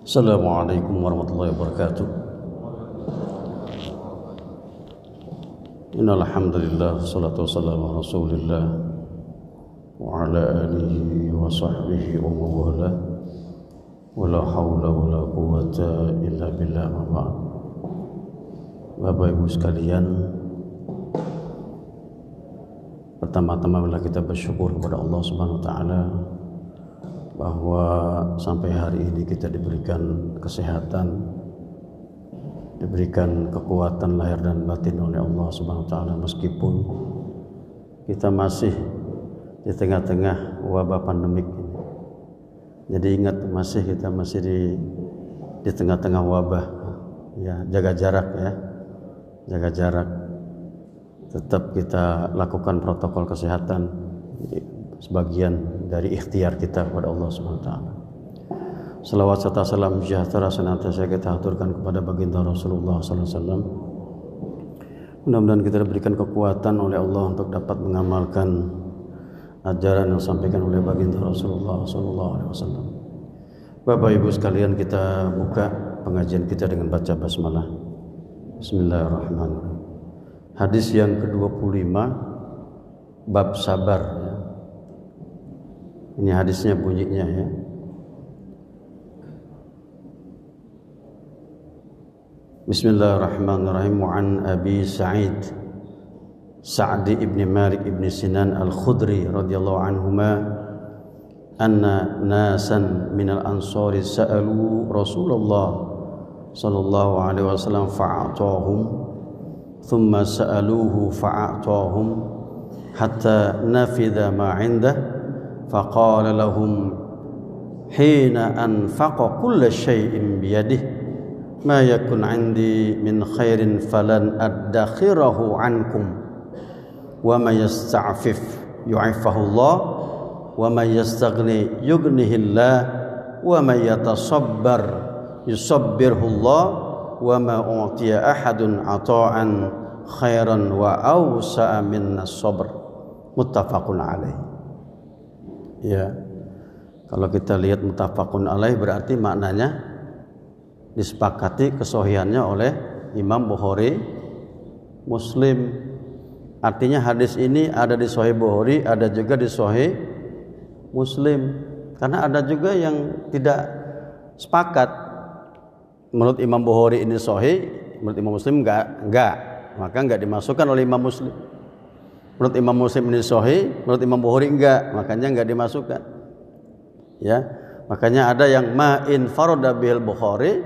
Assalamualaikum warahmatullahi wabarakatuh. Innal hamdalillah wassalatu wassalamu ala Rasulillah wa ala alihi wa sahbihi wa mawala wala haula wala quwwata illa billah. Bapak Ibu sekalian, pertama-tama bila kita bersyukur kepada Allah Subhanahu wa taala bahwa sampai hari ini kita diberikan kesehatan, diberikan kekuatan lahir dan batin oleh Allah Subhanahu wa taala, meskipun kita masih di tengah-tengah wabah pandemik ini. Jadi ingat, kita masih di tengah-tengah wabah. Ya, jaga jarak ya. Jaga jarak. Tetap kita lakukan protokol kesehatan sebagian dari ikhtiar kita kepada Allah Subhanahu wa taala. Selawat serta salam sejahtera senantiasa kita aturkan kepada baginda Rasulullah sallallahu alaihi wasallam. Mudah-mudahan kita diberikan kekuatan oleh Allah untuk dapat mengamalkan ajaran yang disampaikan oleh baginda Rasulullah sallallahu alaihi wasallam. Bapak Ibu sekalian, kita buka pengajian kita dengan baca basmalah. Bismillahirrahmanirrahim. Hadis yang ke-25 bab sabar ya. Ini hadisnya bunyinya ya. Bismillahirrahmanirrahim. Wa an Abi Sa'id Sa'di ibn Malik ibn Sinan al-Khudri radhiyallahu anhuma anna nasan minal ansari sa'alu Rasulullah sallallahu alaihi wasallam fa'atahum thumma sa'aluhu fa'atahum hatta nafidha ma 'indahu faqala lahum hina anfaqa kulla syai'in biyadihi ma yakun 'indi min khairin falan addakhirahu 'ankum wa may yasta'fif yu'affahu Allah wa may yastaghni yughnihi Allah wa may yatasabbar yusabbirhu Allah wa ma u'tiya ahadun 'ata'an khairan wa awsa'a minna sabr. Muttafaqun alaih. Ya, kalau kita lihat muttafaqun alaih berarti maknanya disepakati kesohihannya oleh Imam Bukhari, Muslim. Artinya hadis ini ada di Sahih Bukhari, ada juga di Sahih Muslim. Karena ada juga yang tidak sepakat. Menurut Imam Bukhari ini sahih, menurut Imam Muslim enggak. Maka enggak dimasukkan oleh Imam Muslim. Menurut Imam Muslim ini sahih, menurut Imam Bukhari enggak, makanya enggak dimasukkan. Ya, makanya ada yang ma'in farada bil Bukhari,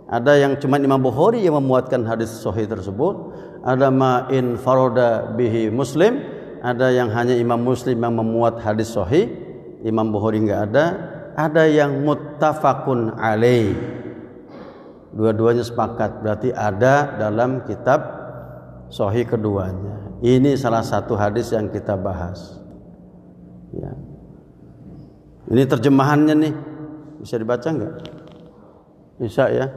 ada yang cuma Imam Bukhari yang memuatkan hadis sahih tersebut, ada ma'in farada bihi Muslim, ada yang hanya Imam Muslim yang memuat hadis sahih, Imam Bukhari enggak ada yang muttafaqun alaih. Dua-duanya sepakat, berarti ada dalam kitab sahih keduanya. Ini salah satu hadis yang kita bahas ya. Ini terjemahannya nih, bisa dibaca enggak? Bisa ya.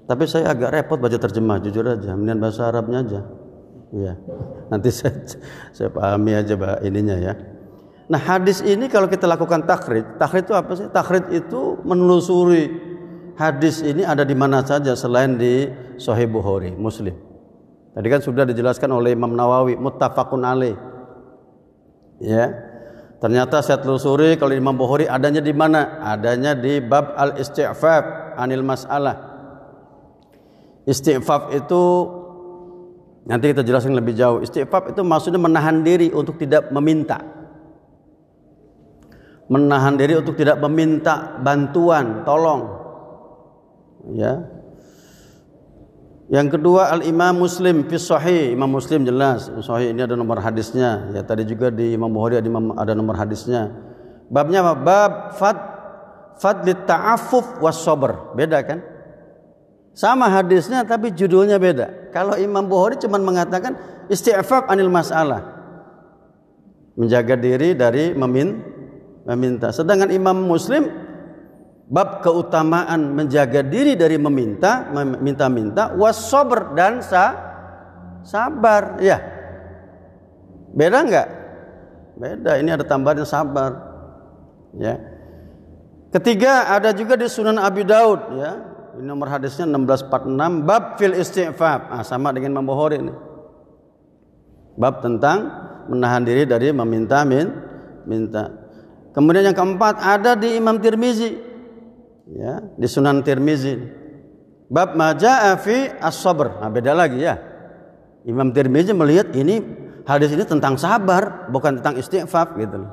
Tapi saya agak repot baca terjemah, jujur aja, mendingan bahasa Arabnya aja ya. Nanti saya pahami aja ininya ya. Nah, hadis ini kalau kita lakukan takhrid itu apa sih? Takhrid itu menelusuri hadis ini ada di mana saja selain di Sahih Bukhari, Muslim. Tadi kan sudah dijelaskan oleh Imam Nawawi, muttafaqun alaih. Ya. Ternyata saya telusuri kalau Imam Bukhari adanya di mana? Adanya di bab al-isti'faf anil mas'alah. Isti'faf itu nanti kita jelaskan lebih jauh. Isti'faf itu maksudnya menahan diri untuk tidak meminta. Menahan diri untuk tidak meminta bantuan, tolong. Ya. Yang kedua, Al-Imam Muslim fi Sahih. Imam Muslim jelas Sahih, ini ada nomor hadisnya. Ya, tadi juga di Imam Bukhari ada nomor hadisnya. Babnya apa? Bab fadlit ta'affuf was sabr. Beda kan? Sama hadisnya tapi judulnya beda. Kalau Imam Bukhari cuma mengatakan isti'faf anil mas'alah, menjaga diri dari meminta. Sedangkan Imam Muslim bab keutamaan menjaga diri dari minta-minta, was-sabr dan sabar. Ya. Beda enggak? Beda. Ini ada tambahan sabar. Ya. Ketiga, ada juga di Sunan Abi Daud, ya. Ini nomor hadisnya 1646, bab fil istighfaf. Sama dengan Imam Bukhari ini. Bab tentang menahan diri dari meminta minta. Kemudian yang keempat ada di Imam Tirmizi, ya, di Sunan Tirmizi. Bab ma jaa fi as-sabr. Beda lagi ya. Imam Tirmizi melihat ini hadis ini tentang sabar, bukan tentang istighfaf gitu loh.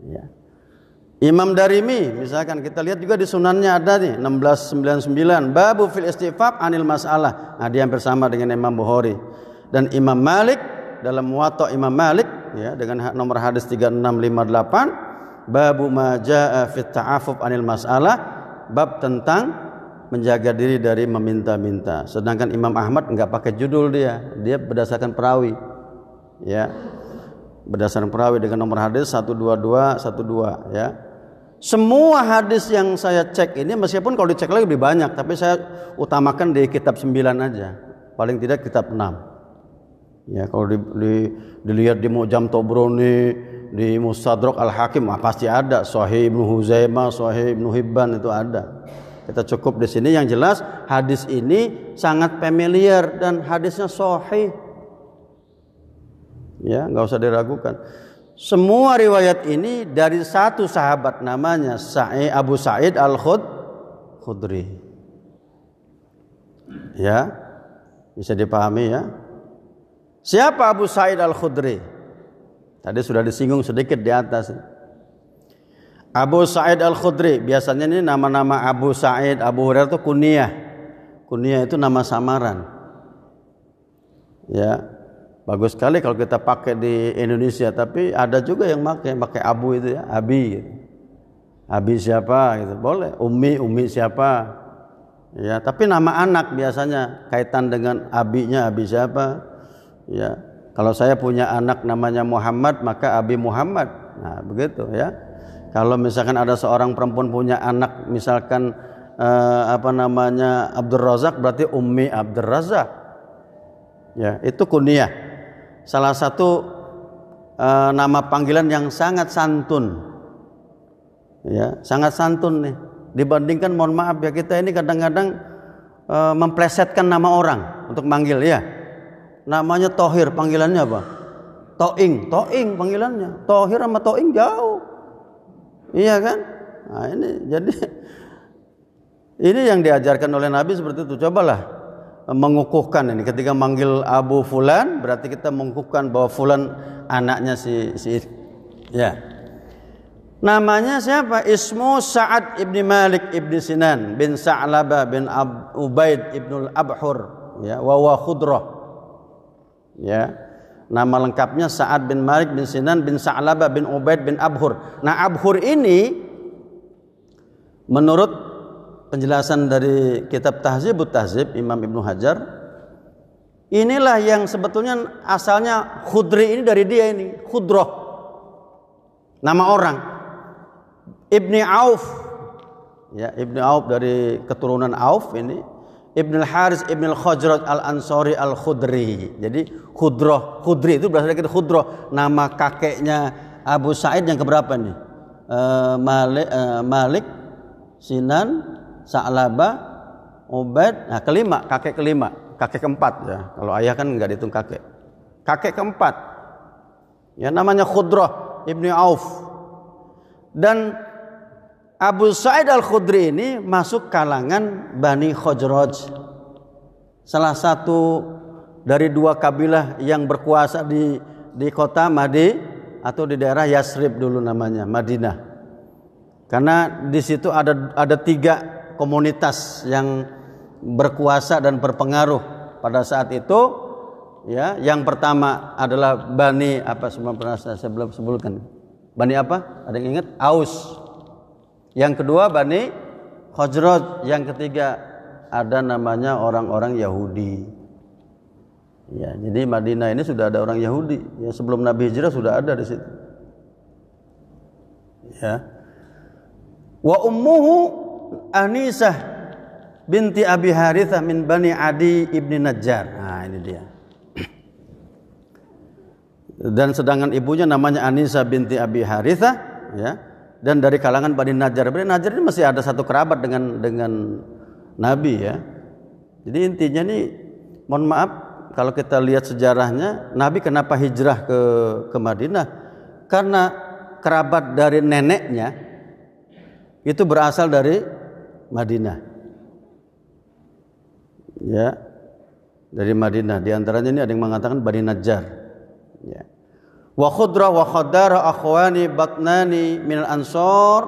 Ya. Imam Darimi misalkan kita lihat juga di sunannya ada nih 1699 babu fil istighfaf anil mas'alah. Dia hampir sama dengan Imam Bukhari. Dan Imam Malik dalam Muwatta Imam Malik, ya, dengan nomor hadis 3658 babu ma jaa fit ta'affuf anil mas'alah, bab tentang menjaga diri dari meminta-minta. Sedangkan Imam Ahmad enggak pakai judul, dia berdasarkan perawi, ya, berdasarkan perawi dengan nomor hadis 12212, ya. Semua hadis yang saya cek ini, meskipun kalau dicek lagi lebih banyak, tapi saya utamakan di kitab 9 aja, paling tidak kitab 6. Ya, kalau dilihat di Mu'jam Tabrani, di Mustadrak Al-Hakim, pasti ada Sahih Ibnu Huzaimah, Sahih Ibnu Hibban, itu ada. Kita cukup di sini. Yang jelas hadis ini sangat familiar dan hadisnya sahih. Ya, nggak usah diragukan. Semua riwayat ini dari satu sahabat namanya Abu Sa'id Al-Khudri. Ya, bisa dipahami ya. Siapa Abu Sa'id Al-Khudri? Tadi sudah disinggung sedikit di atas. Abu Sa'id Al-Khudri, biasanya ini nama-nama Abu Sa'id, Abu Hurairah itu kunyah. Kunyah itu nama samaran. Ya. Bagus sekali kalau kita pakai di Indonesia, tapi ada juga yang pakai Abu itu, ya, Abi gitu. Abi siapa gitu, boleh. Umi siapa, ya, tapi nama anak biasanya kaitan dengan abinya, Abi siapa, ya. Kalau saya punya anak namanya Muhammad, maka Abi Muhammad. Nah, begitu ya. Kalau misalkan ada seorang perempuan punya anak misalkan Abdul Razak, berarti Ummi Abdul Razak. Ya, itu kunyah. Salah satu nama panggilan yang sangat santun, ya, sangat santun nih. Dibandingkan, mohon maaf ya, kita ini kadang-kadang memplesetkan nama orang untuk manggil, ya. Namanya Tohir, panggilannya apa? Toing panggilannya. Tohir sama Toing jauh, iya kan? Nah, ini jadi ini yang diajarkan oleh Nabi seperti itu. Cobalah mengukuhkan ini, ketika manggil Abu Fulan berarti kita mengukuhkan bahwa Fulan anaknya si ya. Namanya siapa? Ismu Sa'ad ibni Malik ibni Sinan bin Sa'labah bin Ubaid ibnul Abhur, ya, wa Khudrah, ya. Nama lengkapnya Sa'ad bin Malik bin Sinan bin Sa'labah bin Ubaid bin Abhur. Nah, Abhur ini menurut penjelasan dari kitab Tahzibut Tahzib Imam Ibnu Hajar, inilah yang sebetulnya asalnya Khudri ini dari dia ini, Khudrah, nama orang. Ibni Auf, ya, Ibni Auf dari keturunan Auf ini, Ibn al-Haris Ibn al-Khajraj al-Ansari al-Khudri. Jadi Khudri itu berasal dari Khudrah, nama kakeknya Abu Sa'id yang keberapa nih? Malik, Sinan, Sa'labah, Ubaid. Nah, kakek keempat, ya. Kalau ayah kan enggak dihitung kakek. Kakek keempat, ya, namanya Khudrah Ibni Auf. Dan Abu Sa'id Al-Khudri ini masuk kalangan Bani Khajraj, salah satu dari dua kabilah yang berkuasa di kota atau di daerah Yasrib dulu namanya, Madinah. Karena di situ ada tiga komunitas yang berkuasa dan berpengaruh pada saat itu, ya. Yang pertama adalah Bani apa, semua pernah saya belum sebutkan. Bani apa? Ada yang ingat? Aus. Yang kedua Bani Khajraj. Yang ketiga ada namanya orang-orang Yahudi. Ya, jadi Madinah ini sudah ada orang Yahudi. Ya, sebelum Nabi Hijrah sudah ada di situ. Ya. Wa ummuhu Anisah binti Abi Harithah min Bani Adi ibni Najjar. Nah, ini dia. Dan sedangkan ibunya namanya Anisah binti Abi Harithah, ya, dan dari kalangan Bani Najjar. Bani Najjar ini masih ada satu kerabat dengan Nabi ya. Jadi intinya nih, mohon maaf kalau kita lihat sejarahnya, Nabi kenapa hijrah ke Madinah? Karena kerabat dari neneknya itu berasal dari Madinah. Ya. Dari Madinah. Di antaranya ini ada yang mengatakan Bani Najjar. Ya. Wa khudra wa khadara akhwani batnani minal ansor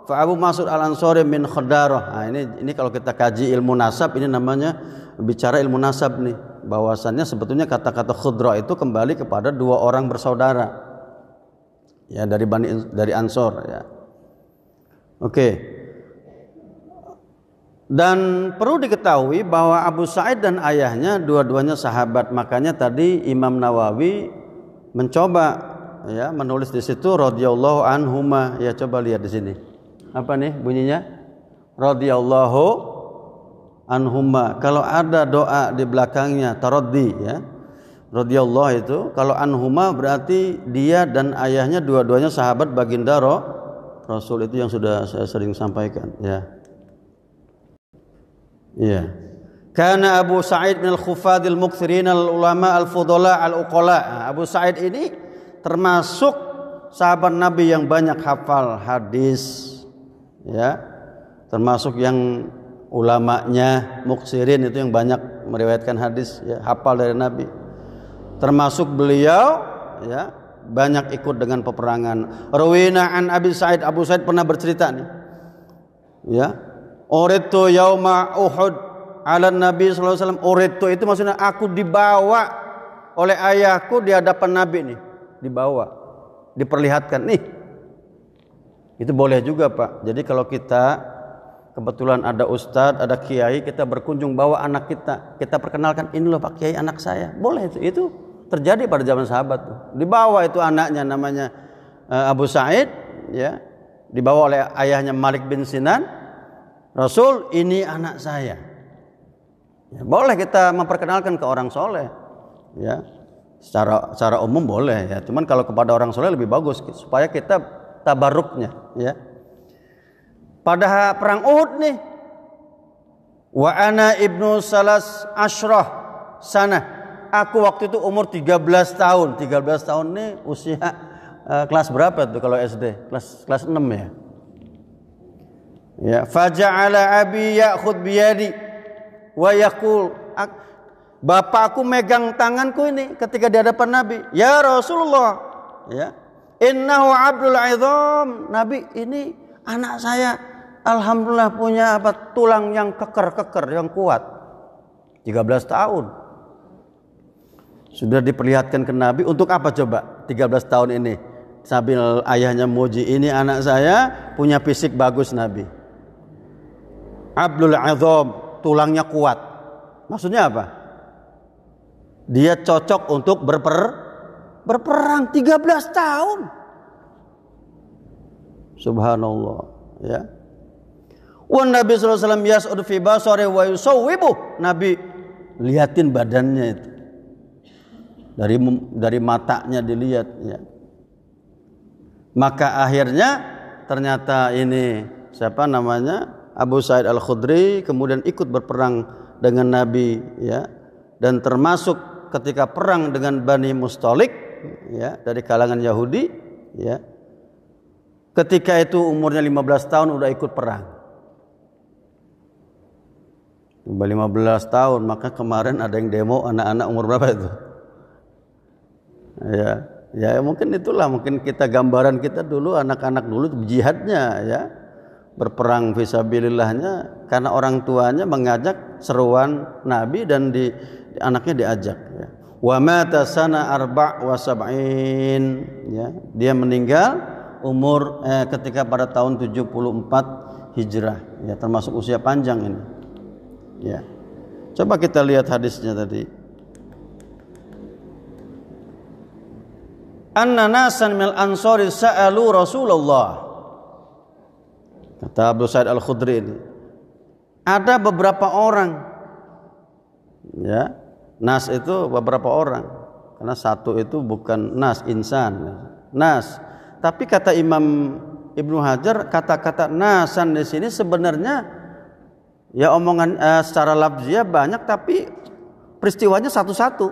fa Abu Mas'ud al-Ansari min khadarah. Nah, ini kalau kita kaji ilmu nasab, ini namanya bicara ilmu nasab nih. Bahwasannya sebetulnya kata-kata khudra itu kembali kepada dua orang bersaudara. Ya, dari Ansor ya. Oke. Dan perlu diketahui bahwa Abu Sa'id dan ayahnya dua-duanya sahabat. Makanya tadi Imam Nawawi mencoba ya menulis di situ radhiyallahu anhuma. Ya, coba lihat di sini. Apa nih bunyinya? Radhiyallahu anhuma. Kalau ada doa di belakangnya taraddi ya. Radhiyallahu itu kalau anhuma berarti dia dan ayahnya dua-duanya sahabat baginda Rasul, itu yang sudah saya sering sampaikan ya. Iya. Karena Abu Sa'id min al-khufadil mukthirin al-ulama al-fudala al-uqala. Abu Sa'id ini termasuk sahabat Nabi yang banyak hafal hadis ya. Termasuk yang ulamanya mukthirin itu yang banyak meriwayatkan hadis ya, hafal dari Nabi. Termasuk beliau ya banyak ikut dengan peperangan. Rawina an Abi Sa'id, Abu Sa'id pernah bercerita nih. Ya. Uritu yauma Uhud ala Nabi sallallahu alaihi wasallam. Uritu itu maksudnya aku dibawa oleh ayahku di hadapan Nabi nih. Dibawa, diperlihatkan nih. Itu boleh juga, Pak. Jadi kalau kita kebetulan ada ustadz, ada kiai, kita berkunjung bawa anak kita perkenalkan, ini loh Pak Kiai anak saya. Boleh itu terjadi pada zaman sahabat tuh. Dibawa itu anaknya namanya Abu Sa'id ya. Dibawa oleh ayahnya Malik bin Sinan. Rasul, ini anak saya. Ya, boleh kita memperkenalkan ke orang soleh, ya. Secara umum boleh, ya. Cuman kalau kepada orang soleh lebih bagus supaya kita tabaruknya, ya. Pada perang Uhud nih, wa ana ibnu salas asyrah sana. Aku waktu itu umur 13 tahun. 13 tahun nih usia kelas berapa tuh kalau SD? Kelas 6 ya. Ya, faja'ala abi ya'khud biyadi wa yaqul, bapakku megang tanganku ini ketika di hadapan Nabi. Ya Rasulullah, ya. Innahu abdul izam. Nabi, ini anak saya alhamdulillah punya tulang yang keker yang kuat. 13 tahun. Sudah diperlihatkan ke Nabi untuk apa coba 13 tahun ini? Sambil ayahnya muji, ini anak saya punya fisik bagus Nabi. Abdul Azam, tulangnya kuat. Maksudnya apa? Dia cocok untuk berperang 13 tahun. Subhanallah, ya. Wan Nabi sallallahu alaihi wasallam yas'ud fi basari wa yusawwibu. Nabi liatin badannya itu. Dari matanya dilihat, ya. Maka akhirnya ternyata ini siapa namanya? Abu Sa'id al-Khudri kemudian ikut berperang dengan Nabi ya, dan termasuk ketika perang dengan Bani Mustalik ya, dari kalangan Yahudi ya. Ketika itu umurnya 15 tahun udah ikut perang. 15 tahun, maka kemarin ada yang demo anak-anak umur berapa itu? Ya mungkin itulah, mungkin kita gambaran kita dulu anak-anak dulu jihadnya ya. Berperang fisabilillahnya karena orang tuanya mengajak seruan Nabi dan anaknya diajak ya. Wa mata sana arba' wa sab'in ya. Dia meninggal umur ketika pada tahun 74 Hijrah ya, termasuk usia panjang ini. Ya. Coba kita lihat hadisnya tadi. Anna nasan minal ansari sa'alu Rasulullah. Kata Abu Sa'id al-Khudri ini, ada beberapa orang ya, nas itu beberapa orang karena satu itu bukan nas insan, nas. Tapi kata Imam Ibnu Hajar, kata-kata nasan di sini sebenarnya ya omongan secara lafziah banyak, tapi peristiwanya satu-satu.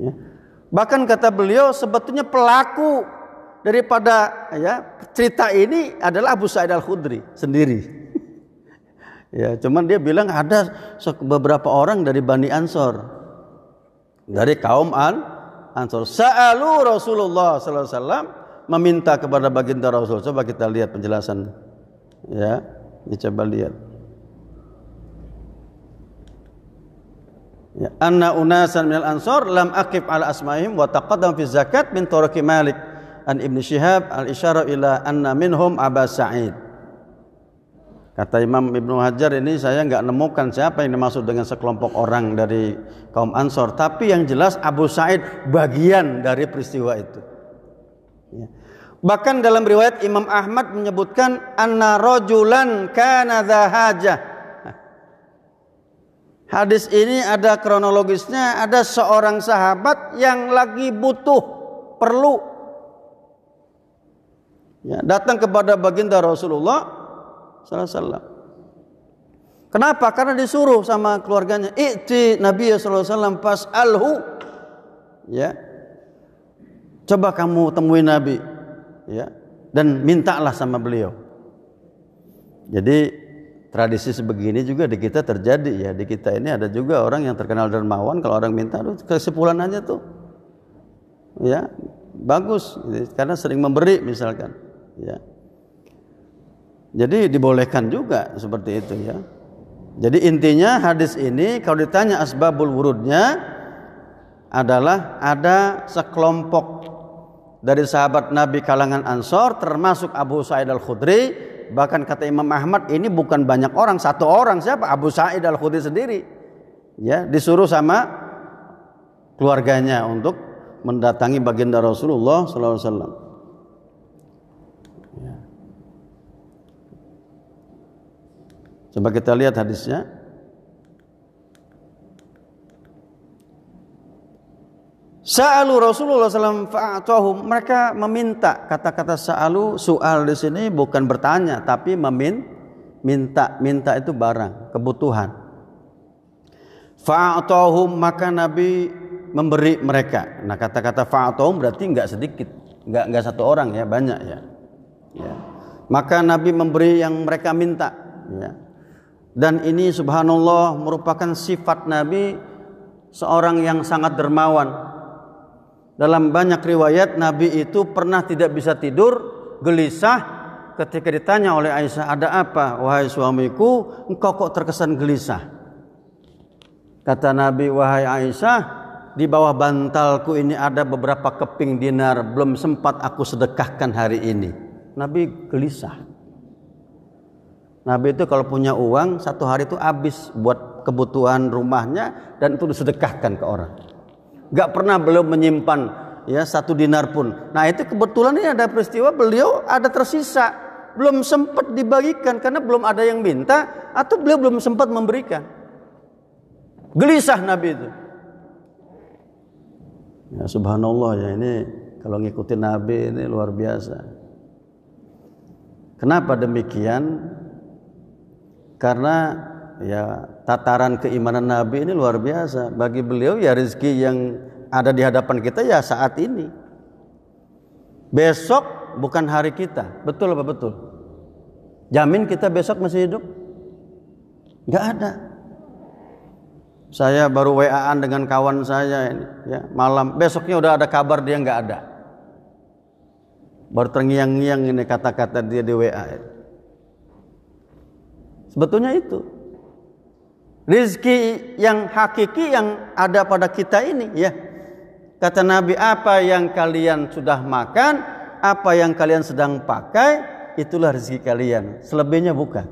Ya. Bahkan kata beliau sebetulnya pelaku daripada cerita ini adalah Abu Sa'id Al-Khudri sendiri. Ya, cuman dia bilang ada beberapa orang dari Bani Ansor, dari kaum Ansor. Sa'alu Rasulullah sallallahu alaihi wasallam, meminta kepada baginda Rasul. Coba kita lihat penjelasan. Ya, coba lihat. Ya, anna unasan minal ansor lam aqif ala asma'ihim wa taqaddam fi zakat min turqi Malik an Ibnu Syihab al-isyara ila anna minhum Aba Sa'id. Kata Imam Ibnu Hajar, ini saya enggak nemukan siapa yang dimaksud dengan sekelompok orang dari kaum Ansor, tapi yang jelas Abu Sa'id bagian dari peristiwa itu. Ya. Bahkan dalam riwayat Imam Ahmad menyebutkan anna rajulan kana dza hajah. Hadis ini ada kronologisnya, ada seorang sahabat yang lagi butuh, perlu, ya, datang kepada baginda Rasulullah sallallahu alaihi wasallam. Kenapa? Karena disuruh sama keluarganya, "I'ti Nabi sallallahu alaihi wasallam fas'alhu." Ya. Coba kamu temui Nabi, ya, dan mintalah sama beliau. Jadi tradisi sebegini juga di kita terjadi, ya. Di kita ini ada juga orang yang terkenal dermawan, kalau orang minta, kesimpulan aja tuh. Ya, bagus, karena sering memberi misalkan, ya. Jadi dibolehkan juga seperti itu, ya. Jadi intinya hadis ini kalau ditanya asbabul wurudnya adalah ada sekelompok dari sahabat Nabi kalangan Ansor termasuk Abu Sa'id Al-Khudri. Bahkan kata Imam Ahmad ini bukan banyak orang, satu orang, siapa? Abu Sa'id Al-Khudri sendiri. Ya, disuruh sama keluarganya untuk mendatangi baginda Rasulullah sallallahu alaihi wasallam. Ya. Coba kita lihat hadisnya. Sa'alu Rasulullah SAW fa'atahum, mereka meminta. Kata-kata sa'alu, soal di sini bukan bertanya, tapi minta. Minta itu barang, kebutuhan. Fa'atahum, maka Nabi memberi mereka. Nah, kata-kata fa'atahum berarti enggak sedikit, enggak satu orang, ya, banyak, ya. Ya. Maka Nabi memberi yang mereka minta, ya. Dan ini subhanallah merupakan sifat Nabi, seorang yang sangat dermawan. Dalam banyak riwayat Nabi itu pernah tidak bisa tidur, gelisah ketika ditanya oleh Aisyah, "Ada apa wahai suamiku, engkau kok terkesan gelisah?" Kata Nabi, "Wahai Aisyah, di bawah bantalku ini ada beberapa keping dinar, belum sempat aku sedekahkan hari ini." Nabi gelisah. Nabi itu kalau punya uang satu hari itu habis buat kebutuhan rumahnya dan itu disedekahkan ke orang. Gak pernah beliau menyimpan, ya, 1 dinar pun. Nah, itu kebetulan ini ada peristiwa beliau ada tersisa, belum sempat dibagikan karena belum ada yang minta atau beliau belum sempat memberikan. Gelisah Nabi itu. Ya, subhanallah, ya, ini kalau ngikutin Nabi ini luar biasa. Kenapa demikian? Karena ya tataran keimanan Nabi ini luar biasa. Bagi beliau ya rezeki yang ada di hadapan kita ya saat ini. Besok bukan hari kita. Betul apa betul? Jamin kita besok masih hidup? Gak ada. Saya baru WA-an dengan kawan saya ini, ya, malam. Besoknya udah ada kabar dia gak ada. Baru terngiang-ngiang ini kata-kata dia di WA. Sebetulnya itu rizki yang hakiki yang ada pada kita ini, ya. Kata Nabi, apa yang kalian sudah makan, apa yang kalian sedang pakai, itulah rezeki kalian. Selebihnya bukan.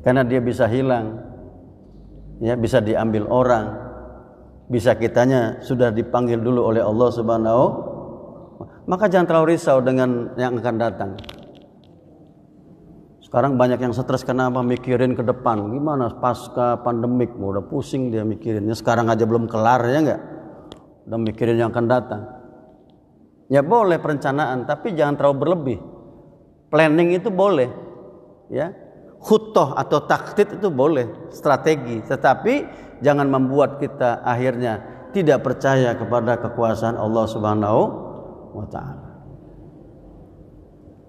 Karena dia bisa hilang, ya, bisa diambil orang, bisa kitanya sudah dipanggil dulu oleh Allah Subhanahu. Maka jangan terlalu risau dengan yang akan datang. Sekarang banyak yang stres kenapa mikirin ke depan, gimana pasca pandemik, udah pusing dia mikirinnya. Sekarang aja belum kelar, ya enggak? Udah mikirin yang akan datang. Ya boleh perencanaan, tapi jangan terlalu berlebih. Planning itu boleh, ya. Khutoh atau taktid itu boleh, strategi. Tetapi jangan membuat kita akhirnya tidak percaya kepada kekuasaan Allah Subhanahu wa Ta'ala.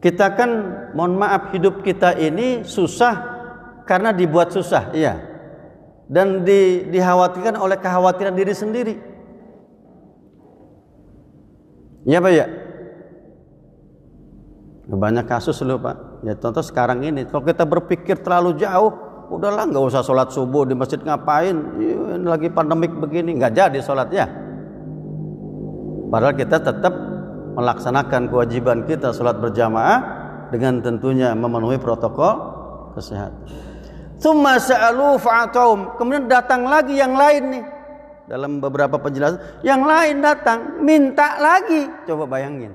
Kita kan, mohon maaf, hidup kita ini susah karena dibuat susah, iya. Dan dikhawatirkan oleh kekhawatiran diri sendiri. Ya Pak ya? Banyak kasus loh Pak. Ya contoh sekarang ini, kalau kita berpikir terlalu jauh, udahlah nggak usah sholat subuh di masjid, ngapain? Ini lagi pandemik begini, nggak jadi sholatnya. Padahal kita tetap melaksanakan kewajiban kita sholat berjamaah dengan tentunya memenuhi protokol kesehatan. Tsumma sa'alu fa'atahum. Kemudian datang lagi yang lain nih. Dalam beberapa penjelasan, yang lain datang, minta lagi. Coba bayangin.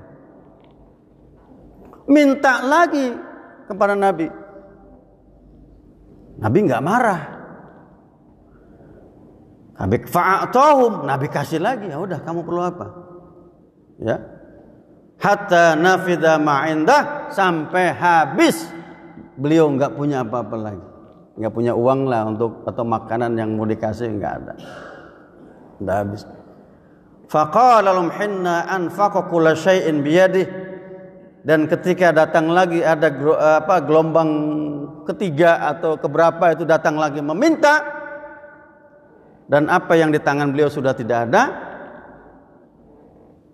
Minta lagi kepada Nabi. Nabi enggak marah. Nabi fa'atahum, Nabi kasih lagi. Ya udah, kamu perlu apa? Ya. Hatta nafidha ma'indah, sampai habis. Beliau enggak punya apa-apa lagi. Enggak punya uang lah untuk atau makanan yang mau dikasih, enggak ada. Udah habis. Faqala lahum hinna anfaqa kulla syai'in biyadih. Dan ketika datang lagi ada gelombang ketiga atau keberapa itu datang lagi meminta, dan apa yang di tangan beliau sudah tidak ada,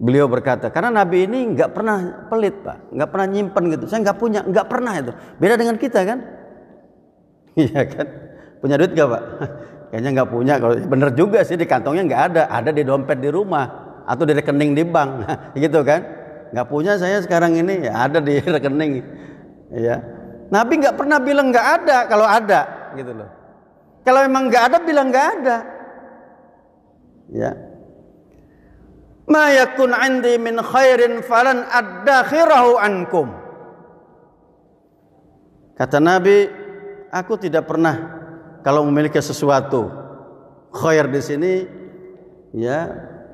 beliau berkata, karena Nabi ini nggak pernah pelit Pak, nggak pernah nyimpen gitu. Saya nggak punya, nggak pernah itu. Beda dengan kita kan? Iya kan? Punya duit nggak Pak? Kayaknya nggak punya. Kalau bener juga sih, di kantongnya nggak ada di dompet di rumah atau di rekening di bank, gitu kan? Nggak punya saya sekarang ini, ya ada di rekening, ya. Nabi nggak pernah bilang nggak ada kalau ada, gitu loh. Kalau emang nggak ada, bilang nggak ada, ya. Ma yakun 'indi min khairin falan addakhirahu ankum. Kata Nabi, aku tidak pernah kalau memiliki sesuatu khair di sini, ya,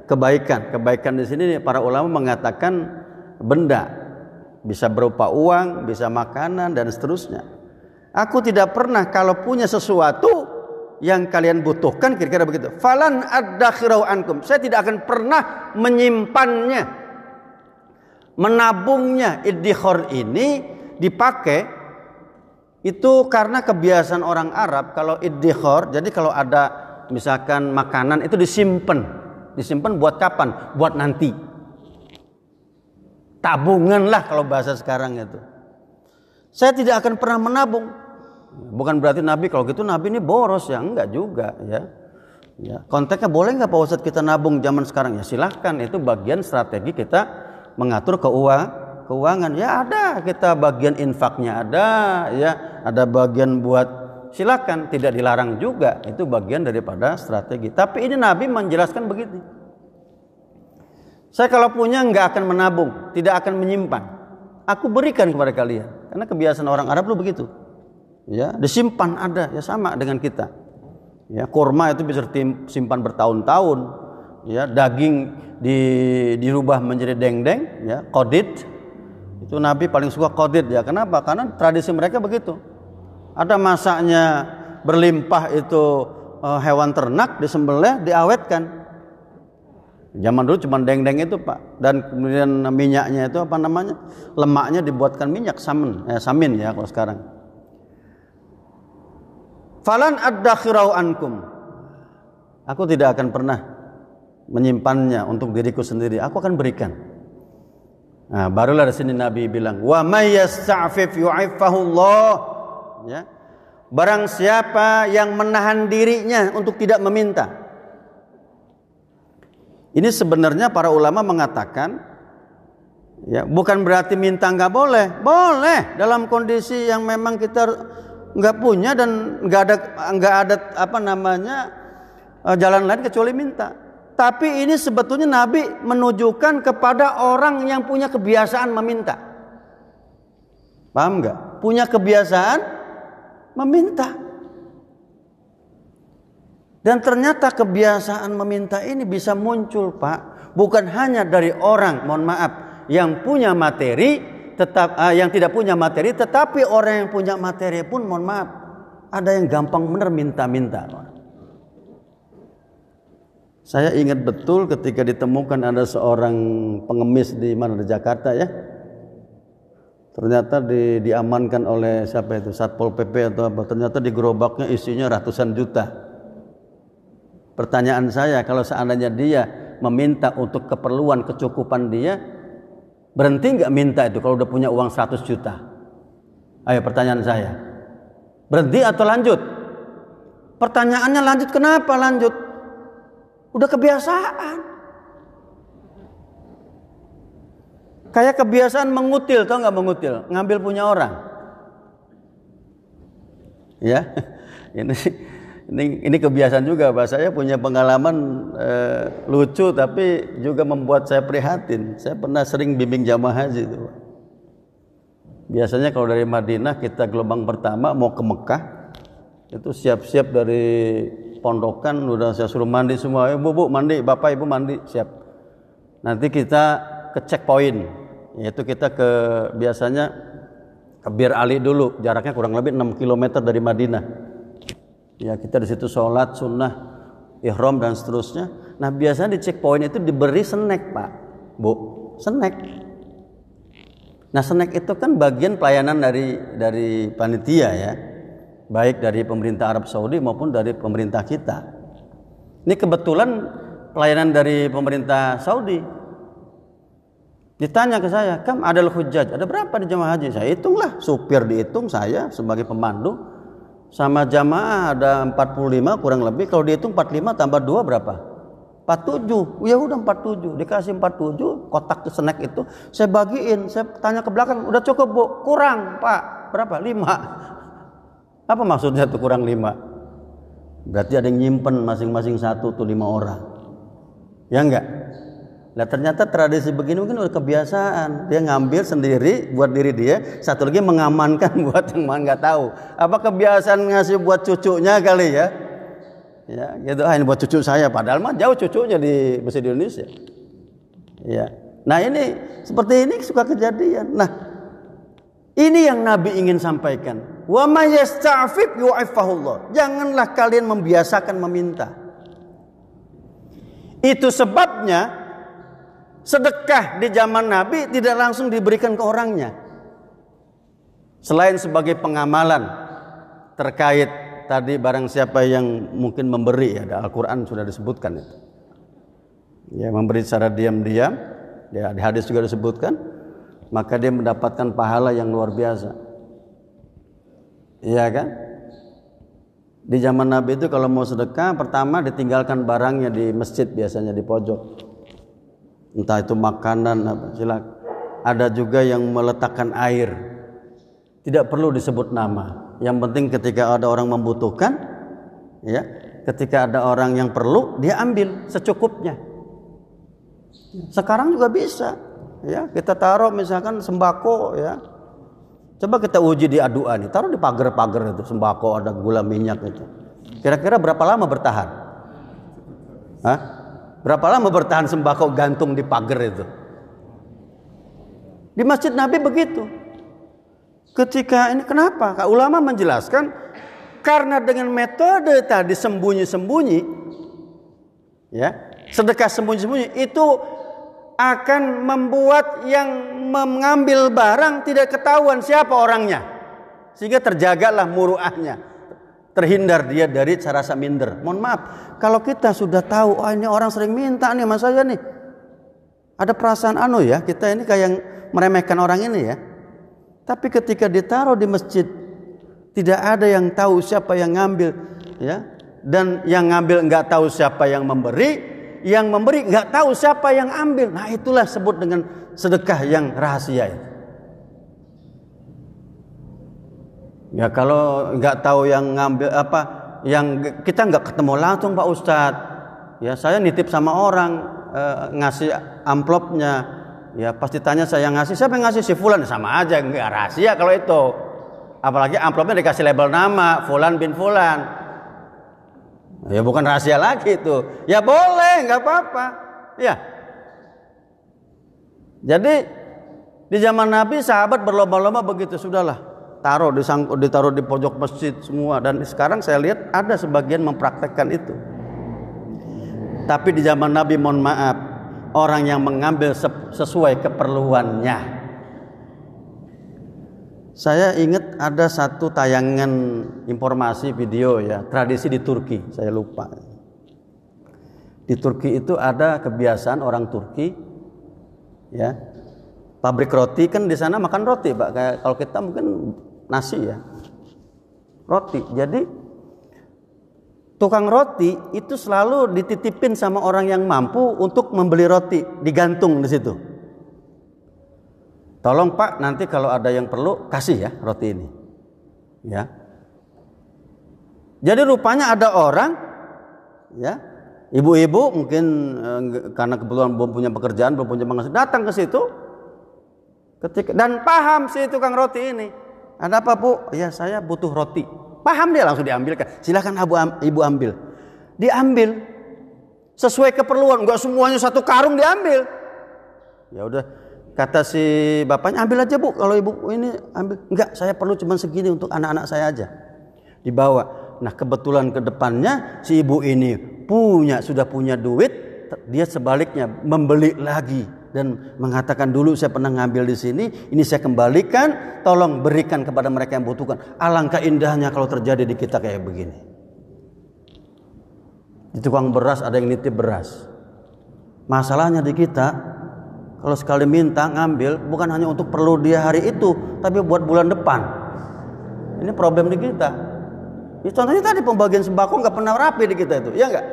kebaikan di sini para ulama mengatakan benda, bisa berupa uang, bisa makanan dan seterusnya. Aku tidak pernah kalau punya sesuatu yang kalian butuhkan, kira-kira begitu. Falan addakhirahu ankum. Saya tidak akan pernah menyimpannya, menabungnya. Iddikhar ini dipakai itu karena kebiasaan orang Arab. Kalau iddikhar, jadi kalau ada misalkan makanan itu disimpan buat kapan? Buat nanti. Tabungan lah kalau bahasa sekarang itu. Saya tidak akan pernah menabung. Bukan berarti Nabi kalau gitu Nabi ini boros, ya enggak juga, ya. Ya, konteksnya boleh nggak Pak Ustadz kita nabung zaman sekarang? Ya silahkan, itu bagian strategi kita mengatur keuangan. Ya ada, kita bagian infaknya ada, ya ada bagian buat, silakan, tidak dilarang juga, itu bagian daripada strategi. Tapi ini Nabi menjelaskan begitu. Saya kalau punya nggak akan menabung, tidak akan menyimpan. Aku berikan kepada kalian, karena kebiasaan orang Arab lu begitu. Ya, disimpan ada, ya sama dengan kita. Ya, kurma itu bisa disimpan bertahun-tahun. Ya, daging dirubah menjadi dendeng, ya, qadid. Itu Nabi paling suka qadid, ya. Kenapa? Karena tradisi mereka begitu. Ada masaknya berlimpah itu hewan ternak disembelih, diawetkan. Zaman dulu cuma dendeng itu Pak, dan kemudian minyaknya itu apa namanya, lemaknya dibuatkan minyak samin ya kalau sekarang. Falan addakhirahu ankum. Aku tidak akan pernah menyimpannya untuk diriku sendiri. Aku akan berikan. Nah, barulah di sini Nabi bilang, wa may yasta'fif yu'iffahullah. Ya. Barang siapa yang menahan dirinya untuk tidak meminta. Ini sebenarnya para ulama mengatakan, ya, bukan berarti minta nggak boleh, boleh dalam kondisi yang memang kita nggak punya dan nggak ada apa namanya jalan lain kecuali minta. Tapi ini sebetulnya Nabi menunjukkan kepada orang yang punya kebiasaan meminta. Paham nggak? Punya kebiasaan meminta. Dan ternyata kebiasaan meminta ini bisa muncul Pak, bukan hanya dari orang, mohon maaf, yang punya materi yang tidak punya materi, tetapi orang yang punya materi pun mohon maaf, ada yang gampang bener minta-minta. Saya ingat betul ketika ditemukan ada seorang pengemis di Jakarta ya. Ternyata diamankan oleh siapa itu, Satpol PP atau apa. Ternyata di gerobaknya isinya ratusan juta. Pertanyaan saya, kalau seandainya dia meminta untuk keperluan kecukupan dia, berhenti nggak minta itu kalau udah punya uang 100 juta? Ayo pertanyaan saya, berhenti atau lanjut? Pertanyaannya lanjut, kenapa lanjut? Udah kebiasaan. Kayak kebiasaan mengutil, tau nggak mengutil? Ngambil punya orang. Ya, ini kebiasaan juga, Pak. Saya punya pengalaman lucu, tapi juga membuat saya prihatin. Saya pernah sering bimbing jamaah haji itu. Biasanya kalau dari Madinah kita gelombang pertama mau ke Mekah, itu siap-siap dari pondokan udah saya suruh mandi semua. Bu mandi, bapak ibu mandi, siap. Nanti kita ke checkpoint, yaitu kita biasanya ke Bir Ali dulu, jaraknya kurang lebih 6 km dari Madinah. Ya, kita di situ sholat sunnah, ihram dan seterusnya. Nah, biasanya di checkpoint itu diberi snack, Pak, Bu, snack. Nah, snack itu kan bagian pelayanan dari panitia ya, baik dari pemerintah Arab Saudi maupun dari pemerintah kita. Ini kebetulan pelayanan dari pemerintah Saudi. Ditanya ke saya, "Kam adal hujjaj, ada berapa di jamaah haji?" Saya hitunglah, supir dihitung, saya sebagai pemandu, sama jamaah ada 45 kurang lebih. Kalau dihitung 45 tambah 2 berapa? 47. Ya udah 47, dikasih 47 kotak snack itu, saya bagiin. Saya tanya ke belakang, "Udah cukup, Bu?" "Kurang, Pak." "Berapa?" 5. Apa maksudnya tuh kurang 5? Berarti ada yang nyimpen masing-masing satu tuh 5 orang. Ya enggak? Nah, ternyata tradisi begini mungkin udah kebiasaan. Dia ngambil sendiri buat diri dia, satu lagi mengamankan buat yang enggak tahu. Apa kebiasaan ngasih buat cucunya kali ya? Ya, gitu. Ini buat cucu saya, padahal mah jauh cucunya di Indonesia. Ya. Nah, ini seperti ini suka kejadian. Nah, ini yang Nabi ingin sampaikan. Wa may yasta'fif yu'affahullah. Janganlah kalian membiasakan meminta. Itu sebabnya sedekah di zaman Nabi tidak langsung diberikan ke orangnya. Selain sebagai pengamalan terkait tadi barang siapa yang mungkin memberi, ada Al-Quran sudah disebutkan itu. Ya, memberi secara diam-diam, ya, di hadis juga disebutkan, maka dia mendapatkan pahala yang luar biasa. Iya kan? Di zaman Nabi itu kalau mau sedekah, pertama ditinggalkan barangnya di masjid, biasanya di pojok. Entah itu makanan apa, silakan. Ada juga yang meletakkan air. Tidak perlu disebut nama. Yang penting ketika ada orang membutuhkan, ya, ketika ada orang yang perlu, dia ambil secukupnya. Sekarang juga bisa, ya, kita taruh misalkan sembako, ya. Coba kita uji di A2 nih, taruh di pagar-pagar itu sembako, ada gula minyak itu. Kira-kira berapa lama bertahan? Hah? Berapa lama bertahan sembako gantung di pagar itu? Di Masjid Nabi begitu. Ketika ini kenapa? Ulama menjelaskan karena dengan metode tadi sembunyi-sembunyi, ya, sedekah sembunyi-sembunyi itu akan membuat yang mengambil barang tidak ketahuan siapa orangnya, sehingga terjagalah muruahnya, terhindar dia dari rasa minder. Mohon maaf, kalau kita sudah tahu, oh ini orang sering minta nih sama saya nih, ada perasaan ya, kita ini kayak yang meremehkan orang ini ya. Tapi ketika ditaruh di masjid, tidak ada yang tahu siapa yang ngambil, ya, dan yang ngambil nggak tahu siapa yang memberi, yang memberi nggak tahu siapa yang ambil. Nah, itulah sebut dengan sedekah yang rahasia itu. Ya, kalau nggak tahu yang ngambil apa, yang kita nggak ketemu langsung Pak Ustadz, ya saya nitip sama orang, ngasih amplopnya. Ya pasti tanya saya yang ngasih, siapa yang ngasih? Si Fulan. Sama aja, nggak rahasia kalau itu. Apalagi amplopnya dikasih label nama, Fulan bin Fulan. Ya bukan rahasia lagi itu. Ya boleh, nggak apa-apa. Ya. Jadi di zaman Nabi sahabat berlomba-lomba begitu, sudahlah, ditaruh di pojok masjid semua. Dan sekarang saya lihat ada sebagian mempraktekkan itu. Tapi di zaman Nabi, mohon maaf, orang yang mengambil sesuai keperluannya. Saya ingat ada satu tayangan informasi video ya, tradisi di Turki, saya lupa. Di Turki itu ada kebiasaan orang Turki ya, pabrik roti kan di sana makan roti, Pak. Kayak kalau kita mungkin nasi ya. Roti. Jadi tukang roti itu selalu dititipin sama orang yang mampu untuk membeli roti, digantung di situ. Tolong Pak, nanti kalau ada yang perlu kasih ya roti ini. Ya. Jadi rupanya ada orang ya, ibu-ibu mungkin karena kebetulan belum punya pekerjaan, belum punya penghasilan, datang ke situ dan paham si tukang roti ini. Ada apa Bu? Ya saya butuh roti. Paham dia, langsung diambilkan. Silakan ibu ambil. Diambil sesuai keperluan, enggak semuanya satu karung diambil. Ya udah, kata si bapaknya, ambil aja Bu, kalau ibu ini ambil. Enggak, saya perlu cuma segini untuk anak-anak saya aja. Dibawa. Nah kebetulan ke depannya si ibu ini sudah punya duit, dia sebaliknya membeli lagi dan mengatakan, dulu saya pernah ngambil di sini, ini saya kembalikan, tolong berikan kepada mereka yang butuhkan. Alangkah indahnya kalau terjadi di kita kayak begini. Di tukang beras ada yang nitip beras. Masalahnya di kita, kalau sekali minta ngambil, bukan hanya untuk perlu dia hari itu, tapi buat bulan depan. Ini problem di kita. Ya, contohnya tadi pembagian sembako nggak pernah rapi di kita itu, ya nggak?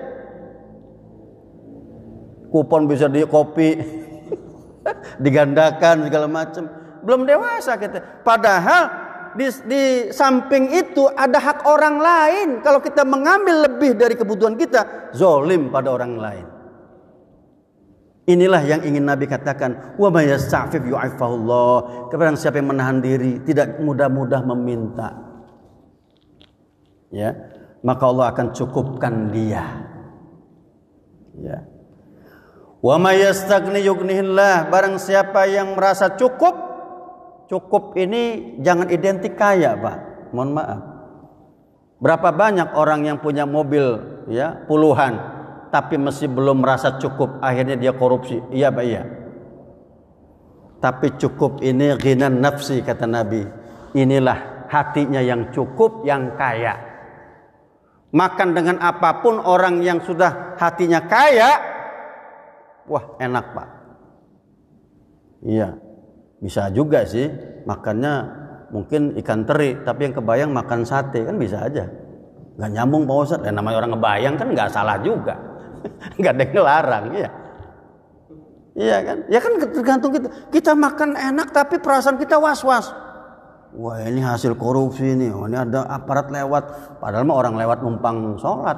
Kupon bisa di kopi digandakan segala macam. Belum dewasa kita. Padahal di samping itu ada hak orang lain. Kalau kita mengambil lebih dari kebutuhan kita, zalim pada orang lain. Inilah yang ingin Nabi katakan, wa may yasta'fif yu'affahullah. Kepada siapa yang menahan diri, tidak mudah-mudah meminta, ya, maka Allah akan cukupkan dia. Ya. Wa may yastaghni yughnihillah. Barang siapa yang merasa cukup, cukup ini jangan identik kaya, Pak. Mohon maaf. Berapa banyak orang yang punya mobil ya, puluhan, tapi masih belum merasa cukup, akhirnya dia korupsi. Iya Pak, iya. Tapi cukup ini ghinan nafsi, kata Nabi. Inilah hatinya yang cukup, yang kaya. Makan dengan apapun orang yang sudah hatinya kaya, wah enak Pak. Iya, bisa juga sih makannya mungkin ikan teri, tapi yang kebayang makan sate, kan bisa aja. Gak nyambung Pak Ustadz, namanya orang ngebayang kan gak salah juga. Gak ada yang ngelarang, iya. Iya kan? Ya kan tergantung kita. Kita makan enak tapi perasaan kita was-was. Wah ini hasil korupsi nih, ini ada aparat lewat. Padahal mah orang lewat numpang sholat.